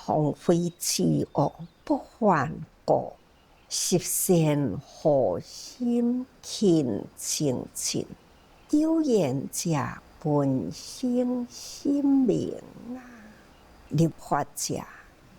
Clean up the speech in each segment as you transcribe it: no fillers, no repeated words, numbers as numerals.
鸿飞之恶不还过，十善何心勤精进。有缘者本性心明啊，立法者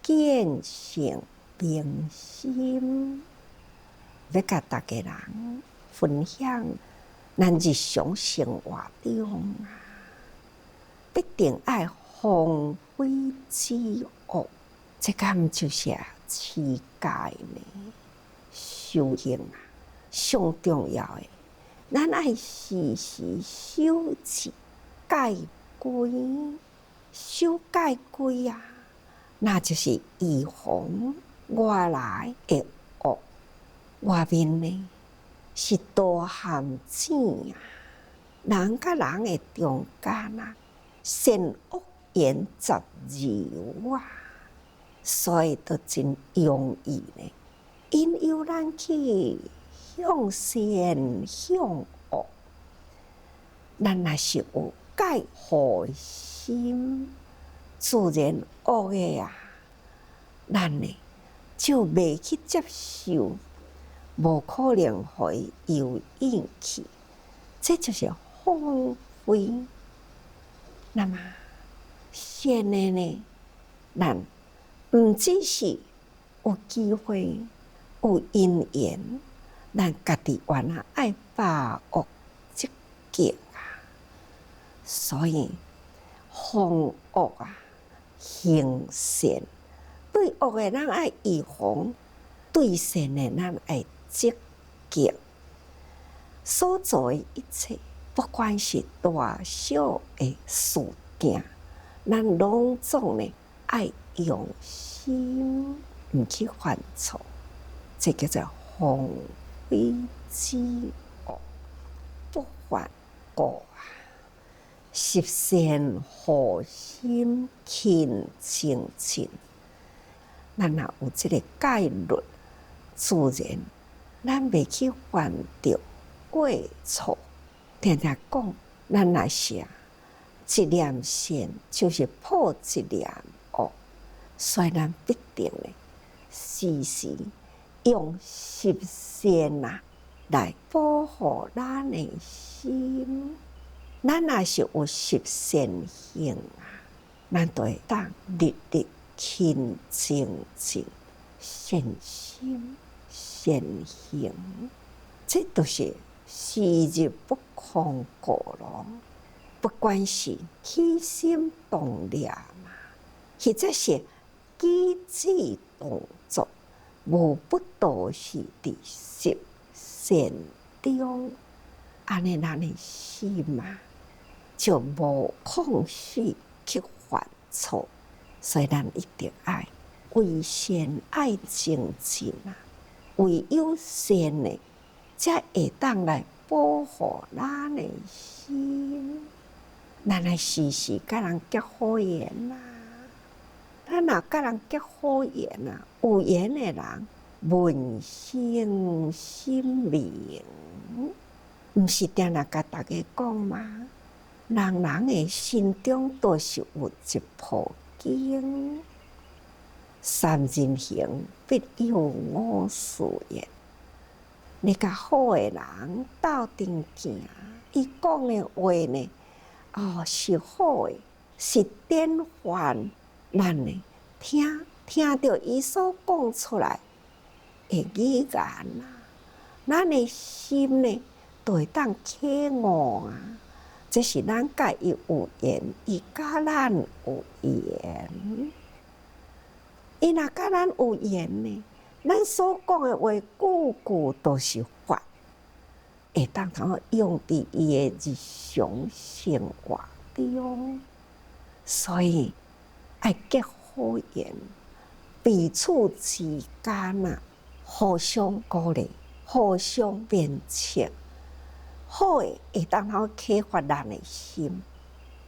见性明心。要甲大家人分享咱日常生活中啊，必定爱防非之恶，这敢就是持戒呢？修行啊，上重要的，咱爱时时守持戒规，守戒规啊，那就是预防外来的恶。外面呢是大陷阱啊，人甲人的中间啊，善恶缘杂糅啊，所以都真容易呢，引诱咱去向善向恶。咱若是有戒护心，自然恶的啊，咱呢就袂去接受。无可能互伊有应去，这就是放飞。那么善的呢，咱毋只是有机会、有因缘，咱家己原来爱把握积极啊，所以防恶啊，行善。对恶的咱爱预防，对善的咱爱积极。所做的一切，不管是大小的事件，咱拢总呢爱用心，毋去犯错，这叫做防非之恶不还过啊。十善何心勤精进。咱若有这个戒律，自然咱袂去犯着过错。常常讲，咱若是一念善，就是破一念恶，所以咱必定呢，时时用十善啊来保护咱的心。咱若是有十善行啊，咱就会当日日勤精进，善心善行，这都是时日不空过咯。不管是起心动念嘛，或者是机智动作，无不都是伫十善中。安尼咱的心啊，就无空隙去犯错。所以咱一定爱为善爱精进啊，为有善的，才会当来保护咱的心。咱爱时时甲人结好缘啊，咱若甲人结好缘啊，有缘的人闻声心明，毋是定定甲大家讲吗？人人的心中都是有一部经。三人行，必有我师焉。你甲好的人斗阵行，伊讲的话呢，是好的，是典范。咱呢听着伊所讲出来的语言啊，咱的心呢就会当启悟啊。这是咱甲伊有缘，伊甲咱有缘。伊若甲咱有缘呢，咱所讲的话，句句都是法，会当通用伫伊的日常生活中。所以爱结好缘，彼此之间啊，互相鼓励，互相鞭策。好的会当通启发咱的心，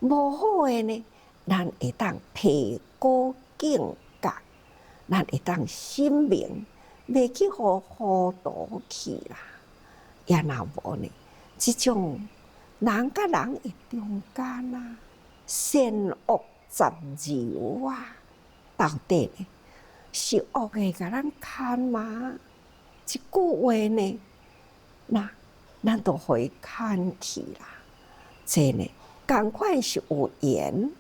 无好的呢，咱会当提高境界。咱会当心明，袂去互糊涂去啦。也若无呢，即种人甲人的中间啊，善恶杂糅啊，逐到底呢是恶的甲咱牵吗？一句话呢，那咱都互伊牵去啦。这呢，同款是有缘，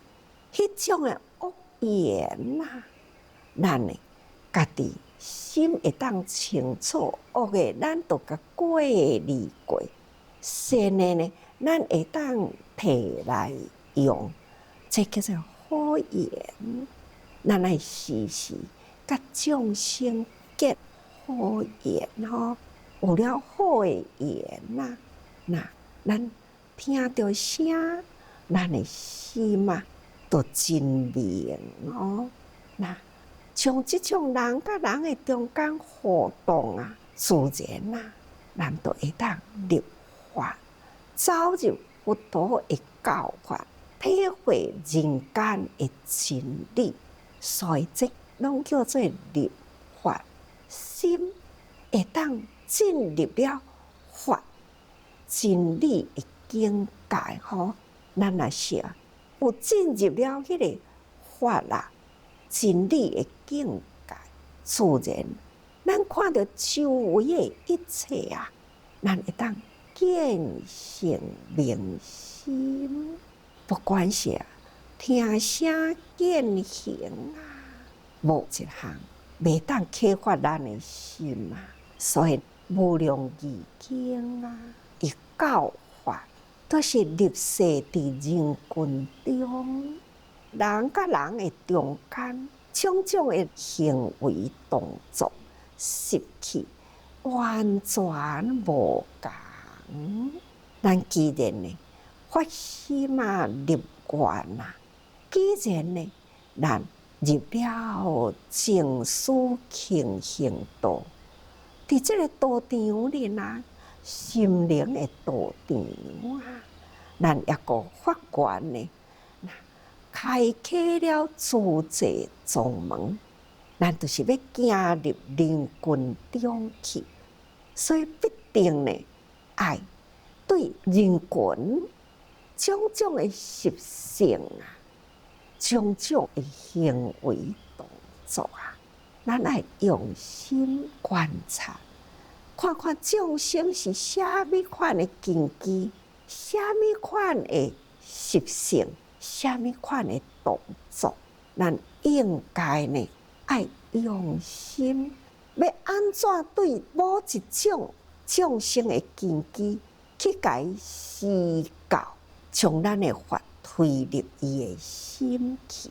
迄种的恶缘呐，咱呢家己心会当清楚，恶的咱都甲过滤过，善的呢，咱会当摕来用，这叫做好缘。咱爱时时甲众生结好缘吼，有了好的缘呐，那咱听着声，咱的心啊，都真明哦。那像这种人甲人的中间互动啊，自然啊，咱都会当入法，走入佛陀的教法，体会人间的真理。所以这拢叫做入法，心会当进入了法真理的境界吼。咱若是有进入了迄个法啦，真理的境界，自然咱看到周围的一切啊，咱会当见性明心，不管是听声见行啊，无一项袂当启发咱的心啊。所以无量义经啊，伊教法都是入世伫人群中，人甲人的中间，种种的行为动作，习气完全无共。咱既然呢发心啊入愿啊，既然呢咱入了净思清净道，伫这个道场里啊，心灵的道场啊，咱也个发愿呢，开启了自在宗门，咱就是要行入人群中去，所以必定呢爱对人群种种的习性啊，种种的行为动作啊，咱爱用心观察，看看众生是啥物款的根基，啥物款的习性，啥物款的动作，咱应该呢爱用心，要安怎对某一种众生的根基去甲伊施教，将咱的法推入伊的心去。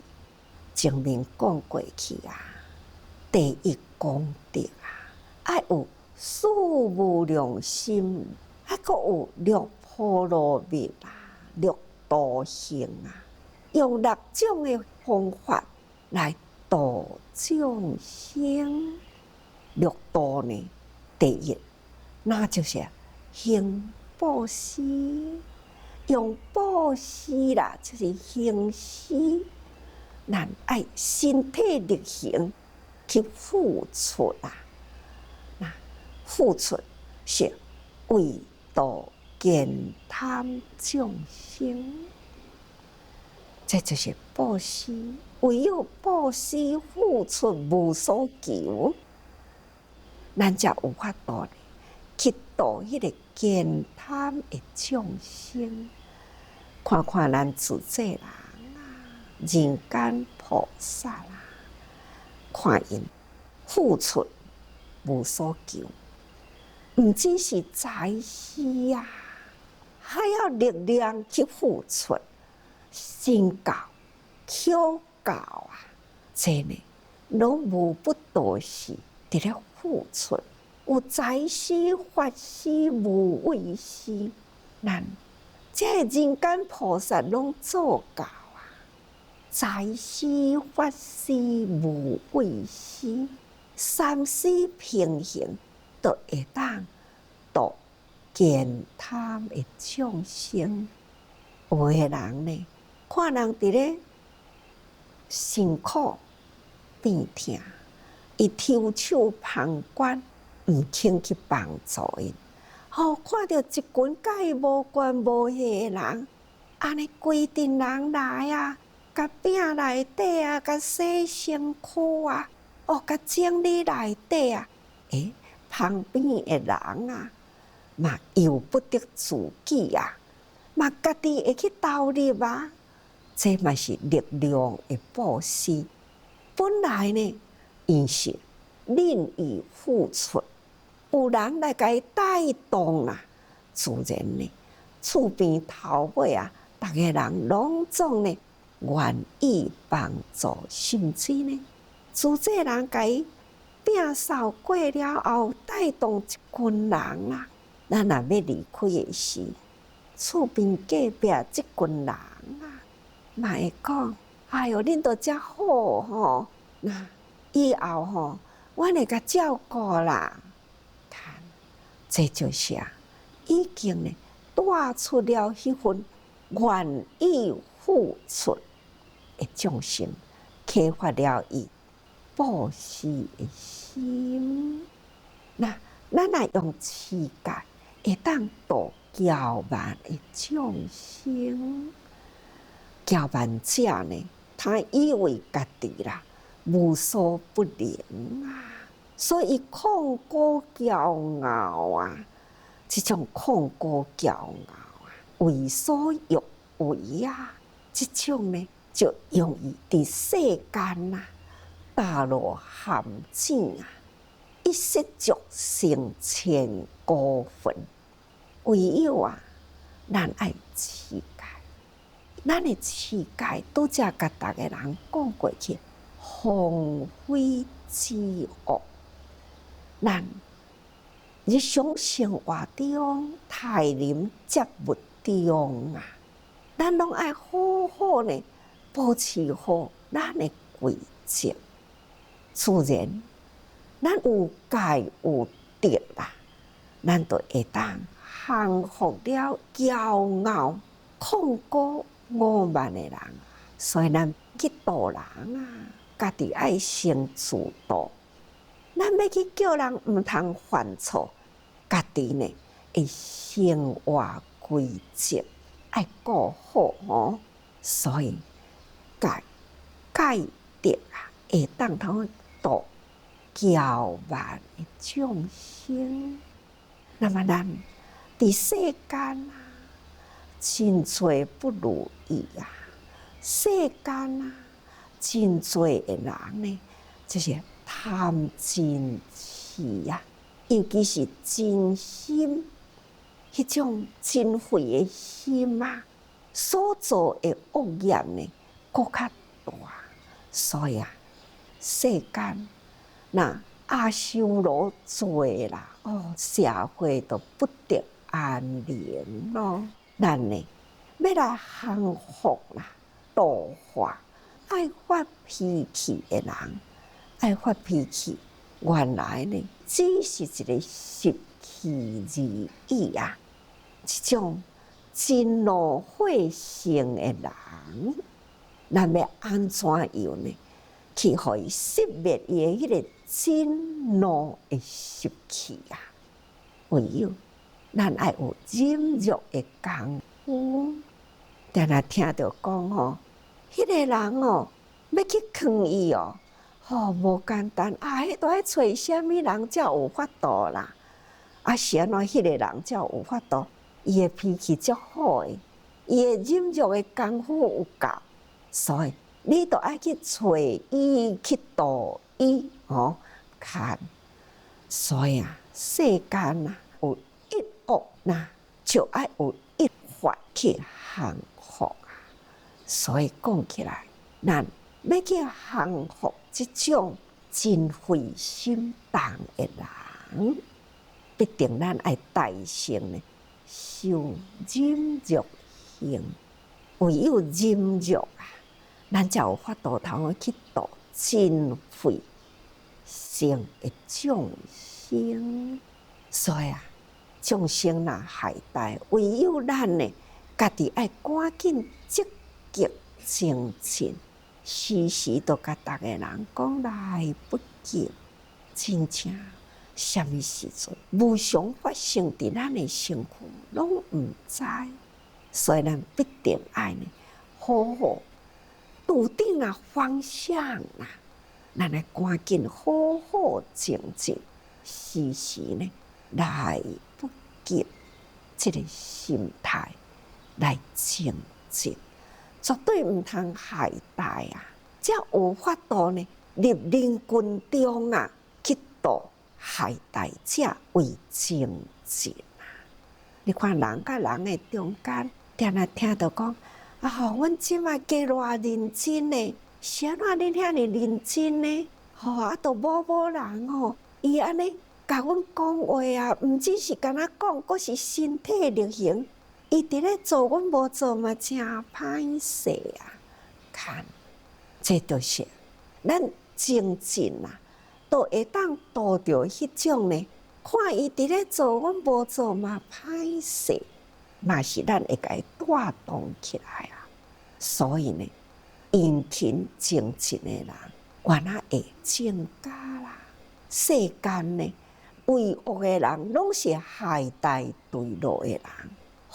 前面讲过去啊，第一功德啊，爱有四无量心，还佫有六波罗蜜啊，六道行啊，用6种的方法来度众生。六道呢，第一，那就是行布施，用布施啦，就是行施。咱爱身体力行去付出啊，付出是为度健贪众生，这就是布施。唯有布施付出无所求，咱才有法度去度迄个健贪的众生。看看咱自在人啊，人间菩萨啊，看因付出无所求，毋只是财施啊，还要力量去付出，身教、口教啊，这呢，拢无不都是伫咧付出。有财施、法施、无畏施，咱这人间菩萨拢做到啊！财施、法施、无畏施，三施平衡，就会当度健贪的众生。有的人呢，看人伫咧辛苦病痛，伊抽手旁观，毋肯去帮助因。看到一群甲伊无关无系的人，安尼规定人来啊，甲饼内底啊，甲洗身躯啊，甲整理内底啊，旁边的人啊，嘛由不得自己啊，嘛家己会去投入啊，这嘛是力量的布施。本来呢，伊是任意付出，有人来甲伊带动啊，自然呢，厝边头尾啊，逐个人拢总呢愿意帮助，甚至呢，自这人甲伊摒扫过了后，带动一群人啊，咱若要离开的时，厝边隔壁即群人啊，嘛会讲：哎哟，恁都遮好吼，那以后吼，阮会甲照顾啦。看，这就是已经呢带出了迄份愿意付出的众生，启发了伊布施的心。那咱来用持戒，会当度骄慢的众生。骄慢者呢，他以为家己啦无所不能啊，所以控高骄傲啊，这种控高骄傲啊，为所欲为啊，这种呢就容易伫世间呐踏入陷阱啊，一失足成千古恨。唯有啊，咱爱持戒，咱的持戒拄则甲逐个人讲过去，防非之恶。咱日常生活中、待人接物中啊，咱拢爱好好呢保持好咱的规则。自然，咱有戒有德啦，咱就会当降服了骄傲、控高傲慢的人。所以咱去度人啊，家己爱先自度。咱要去叫人毋通犯错，家己呢会生活规则爱顾好哦。所以戒德啊，会当通度骄慢的众生。那么咱伫世间啊，真侪不如意啊，世间啊，真侪的人呢，就是贪嗔痴啊，尤其是真心，迄种真慧的心啊，所做的恶业呢，更较大。所以啊，世间那阿修罗多啦，社会都不得安宁咯。咱呢，要来降服啦，度化爱发脾气的人。爱发脾气，原来呢，只是一个习气而已啊！这种真怒火性的人，咱要安怎样呢？去互伊熄灭伊迄个真怒的习气啊！唯有咱爱有忍辱的功夫。定定听到讲吼，迄个人要去坑伊无简单啊！迄都爱找啥物人才有法度啦？是安怎迄个人才有法度？伊的脾气足好诶，伊的忍辱的功夫有够，所以你都爱去找伊去度伊看。所以啊，世间啊有一恶就爱有一法去降服啊。所以讲起来，咱要去降服这种真慧心重的人，必定咱爱大成呢修忍辱行。唯有忍辱啊，咱才有法度通去度真慧性的众生。所以啊，众生若害大，唯有咱呢，家己爱赶紧积极精进。时时都甲逐个人讲来不及，真正什么时阵无常发生伫咱的身躯，拢毋知。所以咱必定爱呢，好好笃定啊方向啊，咱来赶紧好好静静，时时呢来不及这个心态来静静，绝对唔通懈怠啊！才有法度呢，入人群中啊，去度懈怠者为静静啊！你看人甲人的中间，定定听到讲啊，阮即马加偌认真呢，是安怎恁遐尼认真呢？啊，都某人吼，伊安尼甲阮讲话啊，毋只是干那讲，阁是身体力行。伊伫咧做，阮无做嘛，真歹势啊！看，这就是咱精进啊，都会当度着迄种呢。看伊伫咧做，阮无做嘛，歹势，嘛是咱会甲伊带动起来啊。所以呢，殷勤精进的人，原来会增加啦。世间呢，为恶的人，拢是害怠堕落的人。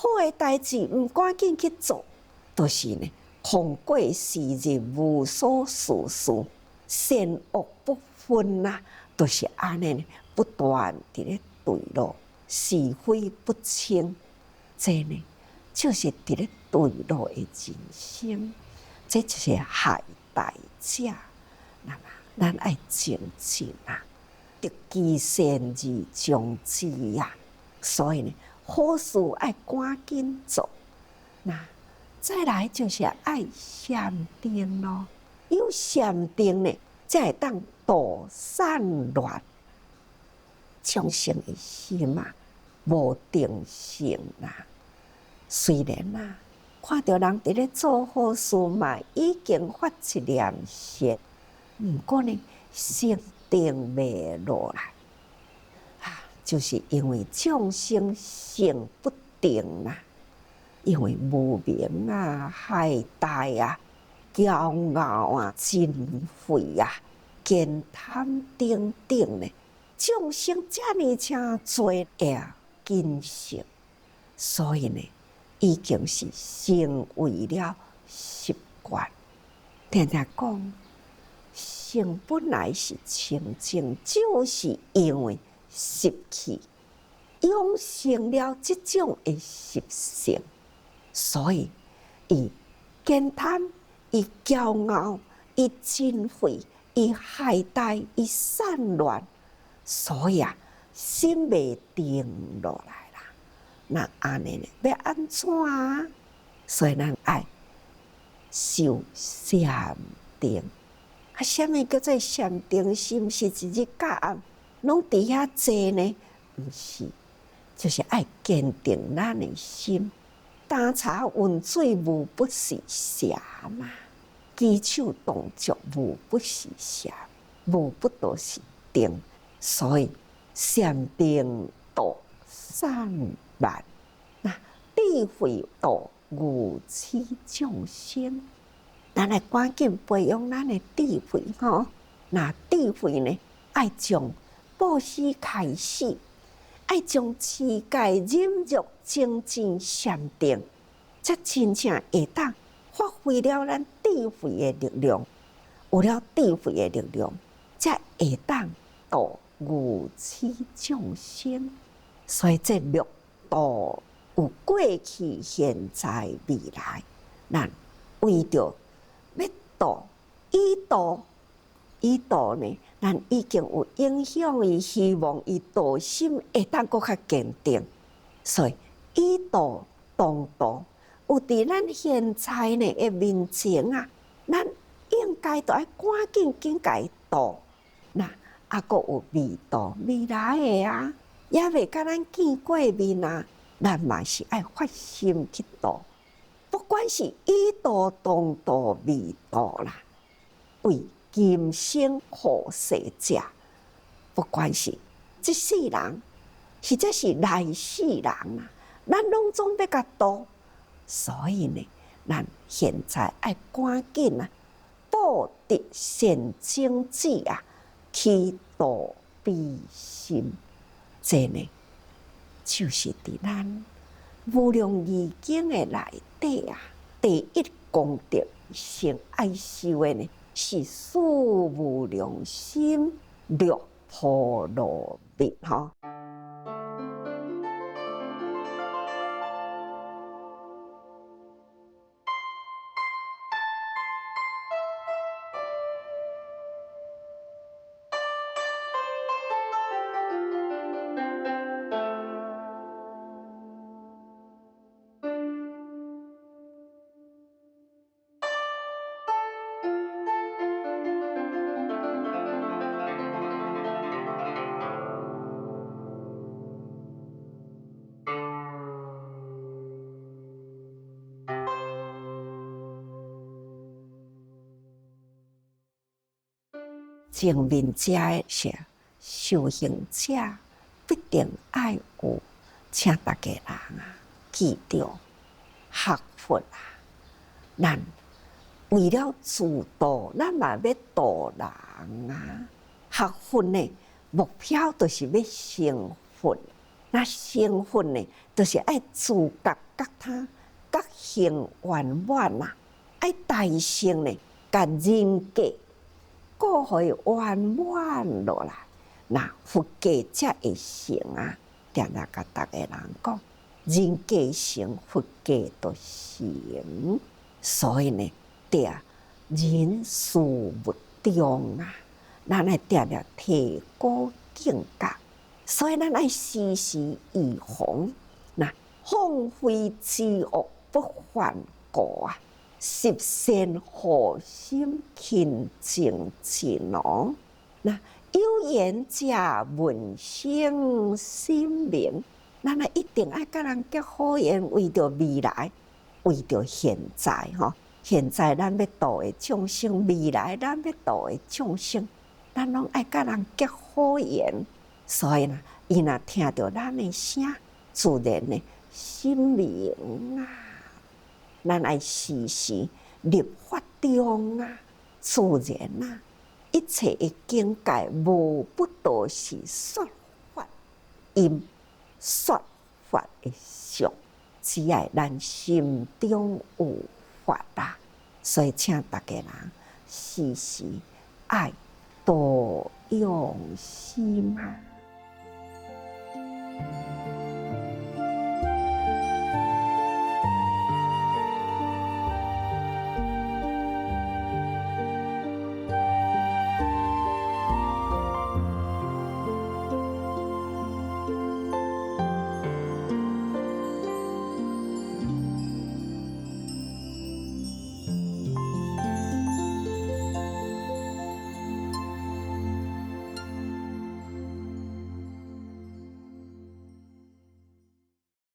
好的代志唔赶紧去做，就是呢，空过时日无所事事，善恶不分呐，就是安尼呢，不断伫咧堕落，是非不清，这呢就是伫咧堕落的人生，这就是害大者。那么咱爱精进啊，得其善而将之呀，所以呢。好事爱赶紧做，那再来就是爱禅定咯。有禅定呢，才会当度散乱。众生的心啊，无定性啦。虽然啊，看到人伫咧做好事嘛，已经发一念善，毋过呢，心定未落来。就是因为众生性不定啊，因为无明啊、懈怠啊、骄傲啊、尽毁啊、见贪等等呢，众生遮尔诚多呀，根性，所以呢，已经是成为了习惯。听听讲，性本来是清净，就是因为习气养成了这种的习性，所以伊见贪，伊骄傲，伊尽毁，伊懈怠，伊散乱，所以啊，心未定落来啦。那安尼呢？要安怎啊？所以咱爱修禅定。啊，什么叫做禅定？是毋是一日到暗？拢伫遐坐呢？毋是，就是爱坚定咱的心。担茶温水无不是禅嘛，举手动作无不是禅，无不都是定。所以禅定度散乱，那智慧度愚痴众生。咱来赶紧培养咱的智慧吼。那智慧呢，爱从布施开始，爱从持戒忍辱精进禅定，才真正会当发挥了咱智慧的力量。有了智慧的力量，才会当度愚痴众生。所以这六度有过去、现在、未来，咱为着要度以度呢，咱已经有影响伊，希望伊度心会当搁较坚定。所以以度当度，有伫咱现在呢的面前啊，咱应该都爱赶紧甲伊度。那还阁有未度未来的啊，也未甲咱见过面啊，咱嘛是爱发心去度。不管是以度、当度、未度啦，为今生后世者，不管是这世人，或者是来世人啊，咱拢总要甲度。所以呢，咱现在爱赶紧啊，布德善种子啊，去度悲心。这呢，就是伫咱无量义经的内底啊，第一功德生爱修的呢，是事无良心，落魄落命哈。前面遮是修行者必定爱有，请大家人啊记住学佛啊，咱为了自度，咱嘛要度人啊。学佛呢，目标就是要成佛。那成佛呢，就是爱自觉觉他觉行圆满啊，爱大成呢，甲人格过互伊圆满落来，那佛家才会成啊！定定甲逐个人讲，人家成，佛家就成。所以呢，定人事物中啊，咱爱定定提高境界。所以咱爱时时预防，那放飞自我，不犯过啊！十善护心，勤精进哦。那有缘者闻声心明，咱一定爱甲人结好缘，为着未来，为着现在吼。现在咱要度的众生，未来咱要度的众生，咱拢爱甲人结好缘。所以呢，伊若听到咱的声，自然呢心明啊。咱爱时时立法中啊，自然啊，一切的境界无不都是说法因，说法的相，只要咱心中有法啊，所以请大家人时时爱多用心啊。